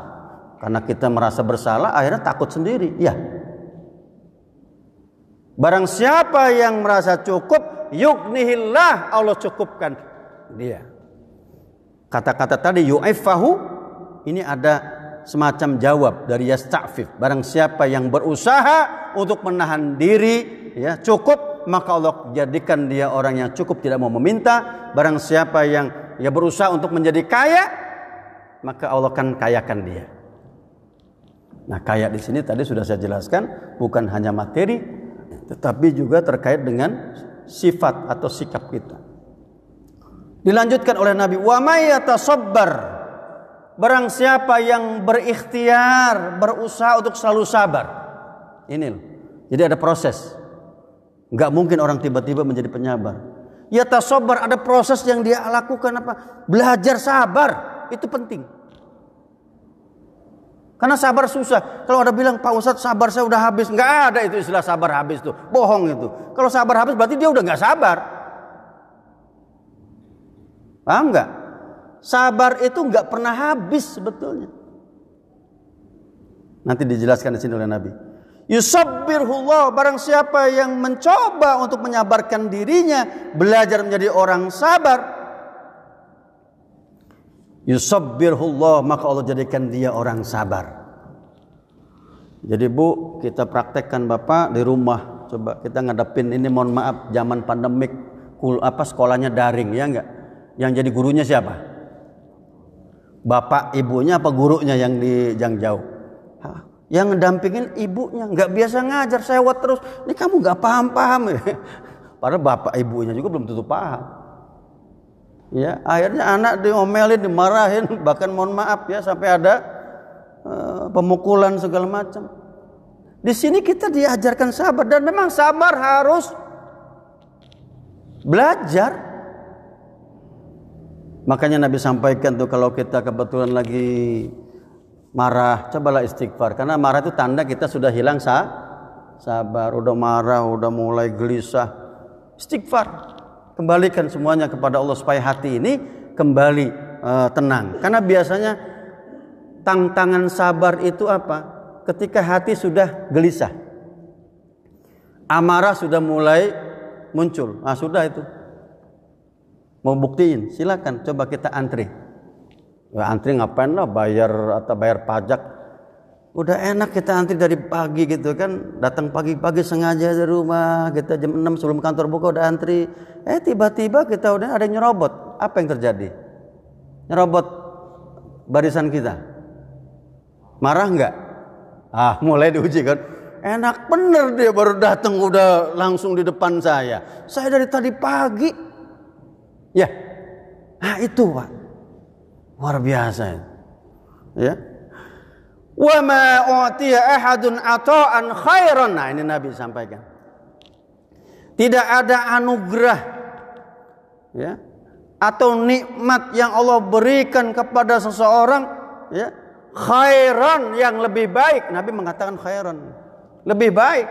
Karena kita merasa bersalah, akhirnya takut sendiri. Ya. Barang siapa yang merasa cukup, yughnihillah, Allah cukupkan dia. Kata-kata tadi yu'iffahu, ini ada semacam jawab dari yasta'fif. Barang siapa yang berusaha untuk menahan diri, ya cukup, maka Allah jadikan dia orang yang cukup, tidak mau meminta. Barang siapa yang berusaha untuk menjadi kaya, maka Allah akan kayakan dia. Nah, kaya di sini tadi sudah saya jelaskan, bukan hanya materi, tetapi juga terkait dengan sifat atau sikap kita. Dilanjutkan oleh Nabi, wa may yatasabbar. Barang siapa yang berikhtiar, berusaha untuk selalu sabar. Ini loh. Jadi ada proses. Enggak mungkin orang tiba-tiba menjadi penyabar. Yatasabbar, ada proses yang dia lakukan apa? Belajar sabar, itu penting. Karena sabar susah. Kalau ada bilang, Pak Ustadz sabar saya udah habis. Enggak ada itu istilah sabar habis tuh. Bohong itu. Kalau sabar habis berarti dia udah enggak sabar. Paham enggak? Sabar itu enggak pernah habis sebetulnya. Nanti dijelaskan di sini oleh Nabi. Yusabbirullah, barang siapa yang mencoba untuk menyabarkan dirinya, belajar menjadi orang sabar, yusabbirullah, maka Allah jadikan dia orang sabar. Jadi Bu, kita praktekkan Bapak di rumah Coba kita ngadepin ini, mohon maaf, zaman pandemik, sekolahnya daring, ya enggak? Yang jadi gurunya siapa? Bapak ibunya apa gurunya yang jauh? Yang ngedampingin ibunya, nggak biasa ngajar, sewot terus. Ini kamu nggak paham. Padahal bapak ibunya juga belum tentu paham. Ya, akhirnya anak diomelin, dimarahin, bahkan mohon maaf ya sampai ada pemukulan segala macam. Di sini kita diajarkan sabar, dan memang sabar harus belajar. Makanya Nabi sampaikan tuh, kalau kita kebetulan lagi marah, cobalah istighfar, karena marah itu tanda kita sudah hilang sabar. Udah marah, udah mulai gelisah, istighfar, kembalikan semuanya kepada Allah supaya hati ini kembali tenang. Karena biasanya tantangan sabar itu apa? Ketika hati sudah gelisah, amarah sudah mulai muncul. Nah sudah itu, mau buktiin silakan, coba kita antri. Ya, antri ngapain lah, bayar pajak. Udah enak kita antri dari pagi gitu kan, datang pagi-pagi sengaja dari rumah, kita jam 6 sebelum kantor buka udah antri. Tiba-tiba kita udah ada yang nyerobot. Apa yang terjadi? Nyerobot barisan kita. Marah nggak? Mulai diuji kan. Enak bener dia baru datang udah langsung di depan saya. Saya dari tadi pagi. Ya. Itu Pak. Luar biasa. Ya. Wa ma utiya ahadun ata'an khairan. Nah, ini Nabi sampaikan. Tidak ada anugerah ya atau nikmat yang Allah berikan kepada seseorang ya, khairan, yang lebih baik. Nabi mengatakan khairan, lebih baik.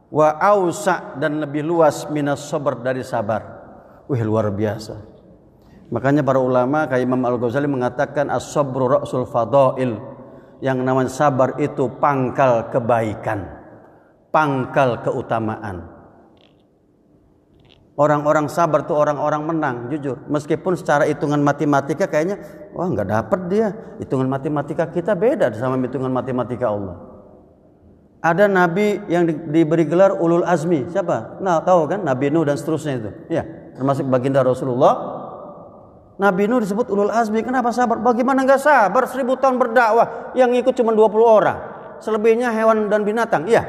Wa ausa, dan lebih luas, minas sabar, dari sabar. Luar biasa. Makanya para ulama kayak Imam Al-Ghazali mengatakan as-sabru ra'sul fadail. Yang namanya sabar itu pangkal kebaikan, pangkal keutamaan. Orang-orang sabar itu orang-orang menang, jujur. Meskipun secara hitungan matematika kayaknya, nggak dapat dia. Hitungan matematika kita beda sama hitungan matematika Allah. Ada nabi yang diberi gelar ulul azmi. Siapa? Nah, tahu kan? Nabi Nuh dan seterusnya itu. Ya, termasuk baginda Rasulullah. Nabi Nuh disebut ulul azmi. Kenapa sabar? Bagaimana nggak sabar? 1000 tahun berdakwah, yang ikut cuma 20 orang. Selebihnya hewan dan binatang. Iya.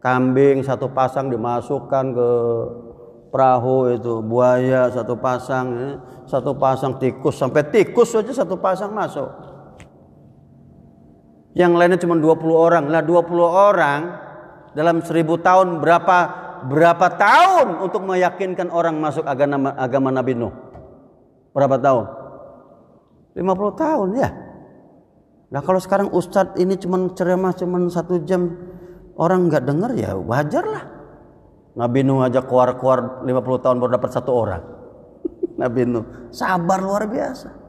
Kambing satu pasang dimasukkan ke perahu itu, buaya satu pasang tikus, sampai tikus saja satu pasang masuk. Yang lainnya cuma 20 orang. Lah 20 orang dalam 1000 tahun berapa tahun untuk meyakinkan orang masuk agama Nabi Nuh? Berapa tahun? 50 tahun ya. Nah kalau sekarang ustadz ini cuma ceramah cuma 1 jam, orang nggak dengar, ya wajar lah. Nabi Nuh aja keluar 50 tahun baru dapat 1 orang. Nabi Nuh sabar luar biasa.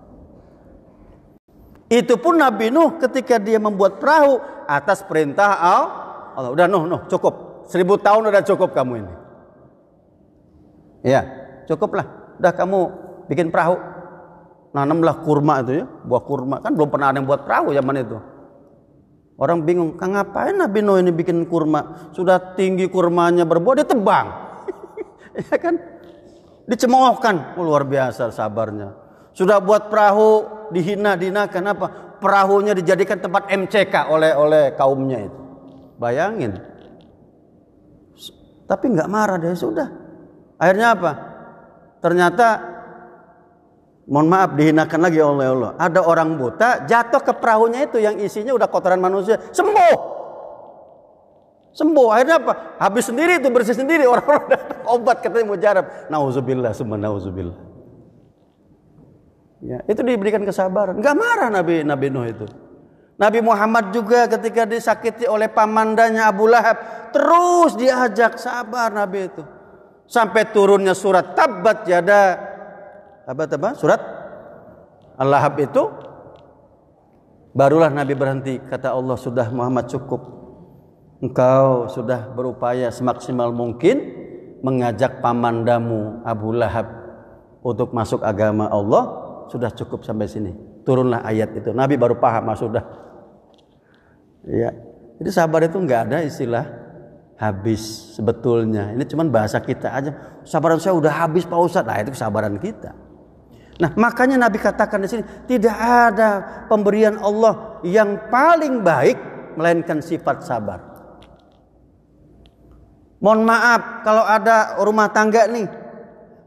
Itu pun Nabi Nuh ketika dia membuat perahu atas perintah Allah. Udah Nuh cukup. 1000 tahun udah cukup kamu ini. Ya cukup lah. Udah kamu bikin perahu. Nanamlah kurma itu ya. Buah kurma. Kan belum pernah ada yang buat perahu zaman itu. Orang bingung, ngapain Nabi Nuh ini bikin kurma? Sudah tinggi kurmanya berbuah, ditebang. Ya kan? Dicemoohkan. Luar biasa sabarnya. Sudah buat perahu, dihina-dinakan apa? Perahunya dijadikan tempat MCK oleh kaumnya itu. Bayangin. Tapi nggak marah deh, sudah. Akhirnya apa? Ternyata mohon maaf, dihinakan lagi oleh Allah. Ada orang buta jatuh ke perahunya itu yang isinya udah kotoran manusia, sembuh. Akhirnya apa? Habis sendiri itu, bersih sendiri. Orang-orang datang obat, katanya mujarab. Nauzubillah, summa nauzubillah. Ya, itu diberikan kesabaran. Enggak marah Nabi Nuh itu. Nabi Muhammad juga ketika disakiti oleh pamandanya Abu Lahab, terus diajak sabar Nabi itu. Sampai turunnya surat Tabbat Yada surat Al-Lahab itu, barulah Nabi berhenti. Kata Allah, sudah Muhammad cukup. Engkau sudah berupaya semaksimal mungkin mengajak pamandamu Abu Lahab untuk masuk agama Allah. Sudah cukup sampai sini. Turunlah ayat itu. Nabi baru paham, sudah. Ya. Jadi sabar itu enggak ada istilah habis sebetulnya. Ini cuman bahasa kita aja. Sabaran saya udah habis Pak Ustadz. Nah, itu kesabaran kita. Nah, makanya Nabi katakan di sini tidak ada pemberian Allah yang paling baik melainkan sifat sabar. Mohon maaf kalau ada rumah tangga nih,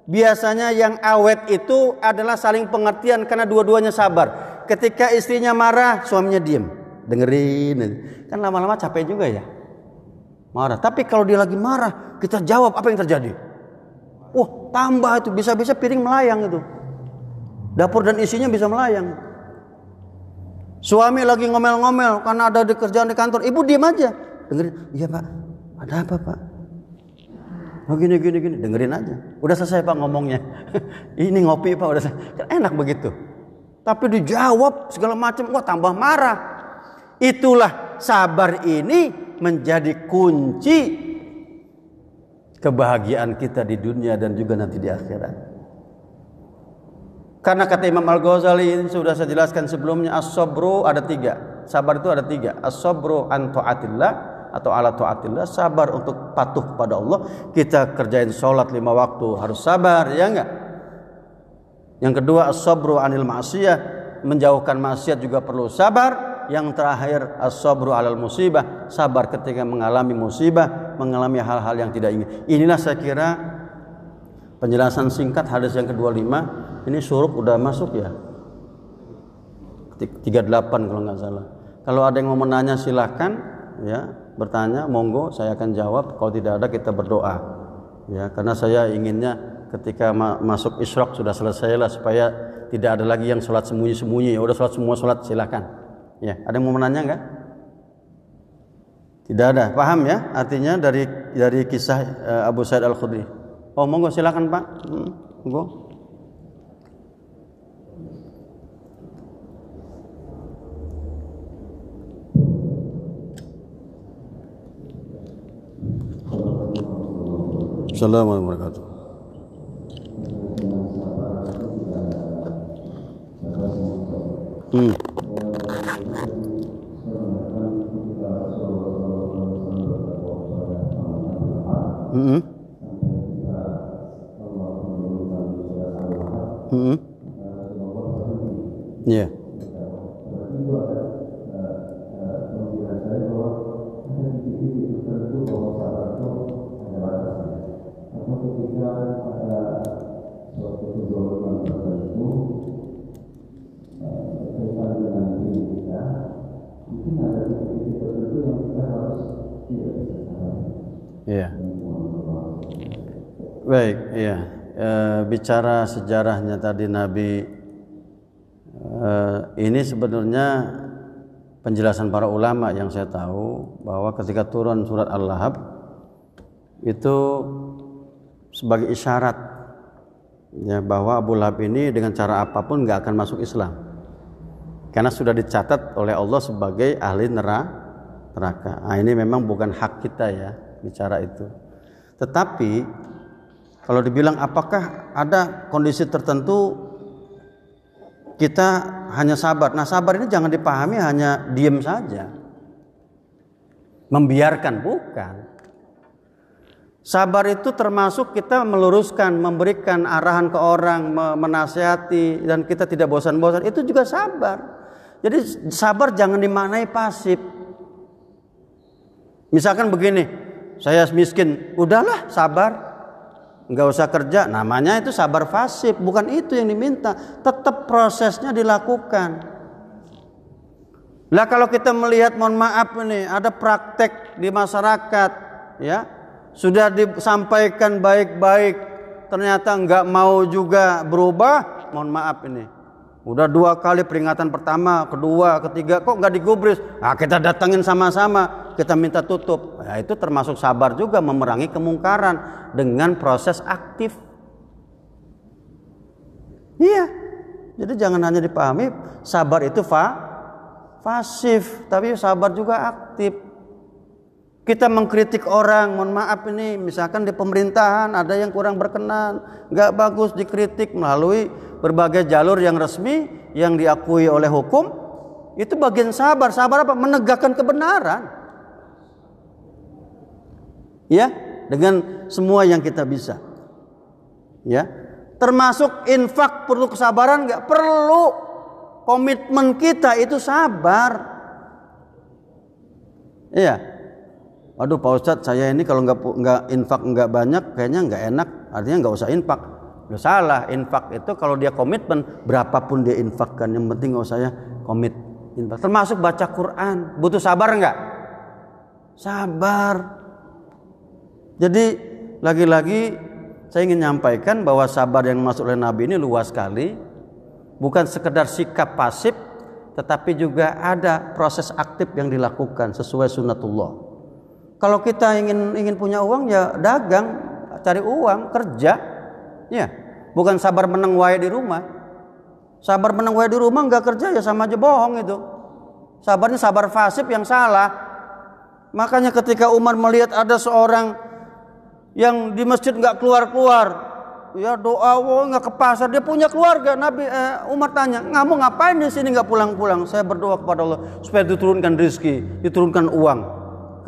biasanya yang awet itu adalah saling pengertian karena dua-duanya sabar. Ketika istrinya marah, suaminya diam, dengerin. Kan lama-lama capek juga ya. Marah. Tapi kalau dia lagi marah, kita jawab, apa yang terjadi? Tambah itu, bisa-bisa piring melayang itu. Dapur dan isinya bisa melayang. Suami lagi ngomel-ngomel karena ada kerjaan di kantor, ibu diam aja. Dengerin, iya Pak, ada apa Pak? Gini, dengerin aja. Udah selesai Pak ngomongnya. Ini ngopi Pak, udah selesai. Enak begitu. Tapi dijawab segala macam, tambah marah. Itulah sabar ini menjadi kunci kebahagiaan kita di dunia dan juga nanti di akhirat. Karena kata Imam Al-Ghazali, ini sudah saya jelaskan sebelumnya, as-sabru ada 3. Sabar itu ada 3. As-sabru an ta'atillah atau ala ta'atillah, sabar untuk patuh kepada Allah. Kita kerjain sholat 5 waktu harus sabar, ya enggak? Yang kedua as-sabru anil ma'siyah, menjauhkan maksiat juga perlu sabar. Yang terakhir as-sabru alal musibah, sabar ketika mengalami musibah, mengalami hal-hal yang tidak ingin. Inilah saya kira penjelasan singkat hadis yang ke-25. Ini suruk udah masuk ya, 38 kalau nggak salah. Kalau ada yang mau menanya silakan ya, bertanya monggo, saya akan jawab. Kalau tidak ada kita berdoa ya, karena saya inginnya ketika masuk isyraq sudah selesai lah, supaya tidak ada lagi yang sholat sembunyi-sembunyi. Ya udah sholat semua, sholat silakan ya. Ada yang mau menanya nggak? Tidak ada, paham ya artinya dari kisah Abu Sa'id Al-Khudri. Monggo silakan Pak. Monggo. Assalamualaikum warahmatullahi wabarakatuh. Ya. Iya. Baik, iya. Bicara sejarahnya tadi Nabi, ini sebenarnya penjelasan para ulama yang saya tahu bahwa ketika turun surat Al-Lahab itu sebagai isyarat ya bahwa Abu Lahab ini dengan cara apapun nggak akan masuk Islam, karena sudah dicatat oleh Allah sebagai ahli neraka. Nah, ini memang bukan hak kita ya bicara itu. Tetapi kalau dibilang apakah ada kondisi tertentu kita hanya sabar. Nah, sabar ini jangan dipahami hanya diam saja, membiarkan, bukan. Sabar itu termasuk kita meluruskan, memberikan arahan ke orang, menasihati, dan kita tidak bosan-bosan. Itu juga sabar. Jadi sabar jangan dimaknai pasif. Misalkan begini, saya miskin, udahlah sabar, nggak usah kerja, namanya itu sabar pasif. Bukan itu yang diminta, tetap prosesnya dilakukan. Lah kalau kita melihat, mohon maaf ini, ada praktek di masyarakat, ya sudah disampaikan baik-baik, ternyata nggak mau juga berubah, mohon maaf ini. Udah 2 kali peringatan pertama, kedua, ketiga, kok nggak digubris? Nah, kita datangin sama-sama, kita minta tutup. Nah, itu termasuk sabar juga, memerangi kemungkaran dengan proses aktif. Iya, jadi jangan hanya dipahami sabar itu pasif, tapi sabar juga aktif. Kita mengkritik orang, mohon maaf ini, misalkan di pemerintahan ada yang kurang berkenan, nggak bagus, dikritik melalui berbagai jalur yang resmi, yang diakui oleh hukum. Itu bagian sabar. Sabar apa? Menegakkan kebenaran. Ya, dengan semua yang kita bisa. Ya, termasuk infak perlu kesabaran nggak? Perlu. Komitmen kita itu sabar. Iya. Waduh Pak Ustadz, saya ini kalau nggak infak nggak banyak, kayaknya nggak enak. Artinya nggak usah infak. Loh, salah. Infak itu kalau dia komitmen, berapapun dia infakkan, yang penting nggak usah komit infak. Termasuk baca Quran, butuh sabar nggak? Sabar. Jadi lagi-lagi saya ingin menyampaikan bahwa sabar yang dimaksud oleh Nabi ini luas sekali, bukan sekedar sikap pasif, tetapi juga ada proses aktif yang dilakukan sesuai sunnatullah. Kalau kita ingin punya uang, ya dagang, cari uang, kerja, ya, bukan sabar meneng wae di rumah. Sabar meneng wae di rumah nggak kerja, ya sama aja bohong itu. Sabarnya sabar fasib yang salah. Makanya ketika Umar melihat ada seorang yang di masjid nggak keluar-keluar, ya doa, nggak ke pasar, dia punya keluarga. Umar tanya, kamu ngapain di sini nggak pulang-pulang? Saya berdoa kepada Allah supaya diturunkan rezeki, diturunkan uang.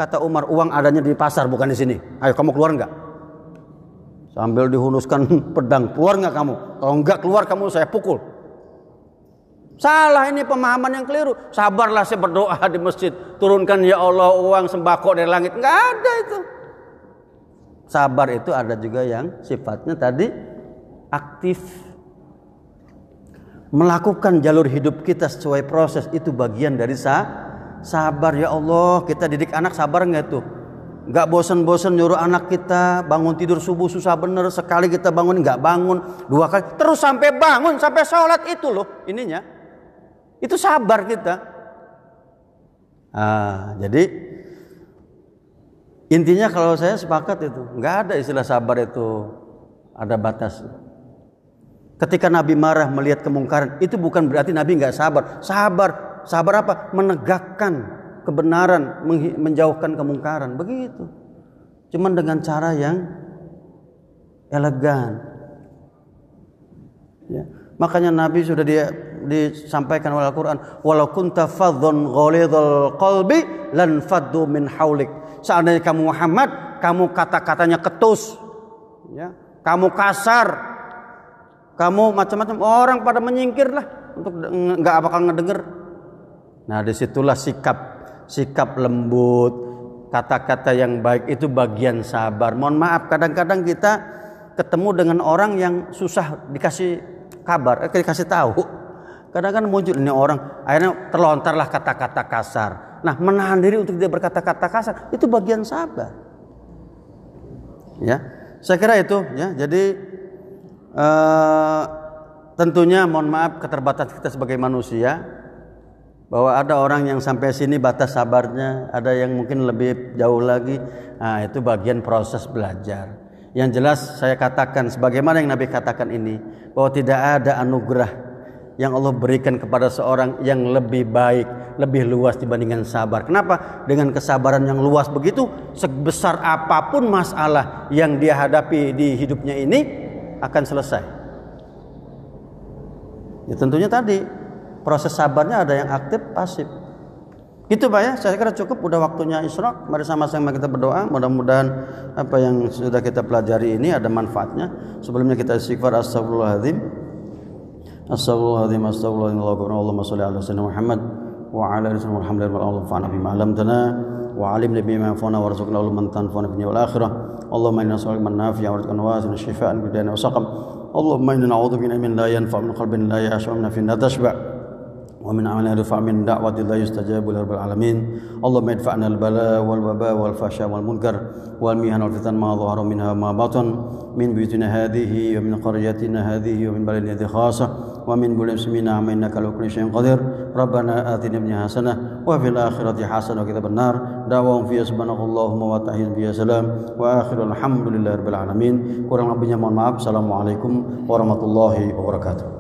Kata Umar, uang adanya di pasar bukan di sini. Ayo kamu keluar nggak? Sambil dihunuskan pedang, keluar nggak kamu? Kalau nggak keluar kamu saya pukul. Salah, ini pemahaman yang keliru. Sabarlah saya berdoa di masjid, turunkan ya Allah uang sembako dari langit. Nggak ada itu. Sabar itu ada juga yang sifatnya tadi aktif. Melakukan jalur hidup kita sesuai proses, itu bagian dari sabar. Ya Allah, kita didik anak sabar nggak tuh? Nggak bosan-bosan nyuruh anak kita bangun tidur subuh susah bener. Sekali kita bangun nggak bangun, 2 kali terus sampai bangun, sampai sholat, itu loh ininya. Itu sabar kita. Jadi intinya kalau saya sepakat itu, nggak ada istilah sabar itu ada batas. Ketika Nabi marah melihat kemungkaran, itu bukan berarti Nabi nggak sabar. Sabar apa? Menegakkan kebenaran, menjauhkan kemungkaran, begitu. Cuman dengan cara yang elegan. Ya. Makanya Nabi sudah disampaikan oleh Al-Quran, walau kunta fadhon ghalidhal qalbi lan faddu min haulik. Seandainya kamu Muhammad, kamu kata-katanya ketus, ya, kamu kasar, kamu macam-macam, orang pada menyingkir lah, untuk nggak bakal ngedenger. Nah, disitulah sikap lembut, kata-kata yang baik itu bagian sabar. Mohon maaf, kadang-kadang kita ketemu dengan orang yang susah dikasih kabar, dikasih tahu. Kadang-kadang muncul ini orang, akhirnya terlontarlah kata-kata kasar. Nah, menahan diri untuk tidak berkata-kata kasar itu bagian sabar. Ya, saya kira itu. Ya, jadi tentunya mohon maaf keterbatasan kita sebagai manusia. Bahwa ada orang yang sampai sini batas sabarnya, ada yang mungkin lebih jauh lagi. Nah, itu bagian proses belajar. Yang jelas saya katakan, sebagaimana yang Nabi katakan ini, bahwa tidak ada anugerah yang Allah berikan kepada seorang yang lebih baik, lebih luas dibandingkan sabar. Kenapa? Dengan kesabaran yang luas begitu, sebesar apapun masalah yang dia hadapi di hidupnya ini akan selesai. Ya tentunya tadi proses sabarnya ada yang aktif, pasif. Itu Pak ya, saya kira cukup, udah waktunya Isra. Mari sama-sama kita berdoa, mudah-mudahan apa yang sudah kita pelajari ini ada manfaatnya. Sebelumnya kita istighfar, astagfirullahaladzim. Astagfirullahaladzim, astagfirullahaladzim. Allahumma sholli ala sayyidina Muhammad wa ala alihi wa sahbihi wa fa'na bima 'allamtana wa 'allimna bima yanfa'una warzuqna ilman tanfa'una bihi wal akhirah. Allahumma inna nas'aluka ilman nafi'an warzuqna wasi'an shifaan fid dini wa saqam. Allahumma inna na'udzubika min ilmin la yanfa' min qalbin la yash'u min nafsin la tashba'. ومن عمل يرفع من دعوة لا يستجاب لرب العالمين. اللهم ادفعنا البلاء والوباء والفحشاء والمنكر والمحن والفتن ما ظهر منها وما بطن من بيوتنا هذه ومن قريتنا هذه ومن بلدنا خاصة ومن كل مسلمين عما إنك على كل شيء قدير. ربنا آتنا الدنيا حسنة وفي الآخرة حسنة وقنا النار. دعواهم فيها سبحانك اللهم وتحييهم فيها سلام وآخر الحمد لله رب العالمين. Kurang lebihnya mohon maaf. Assalamualaikum warahmatullahi wabarakatuh.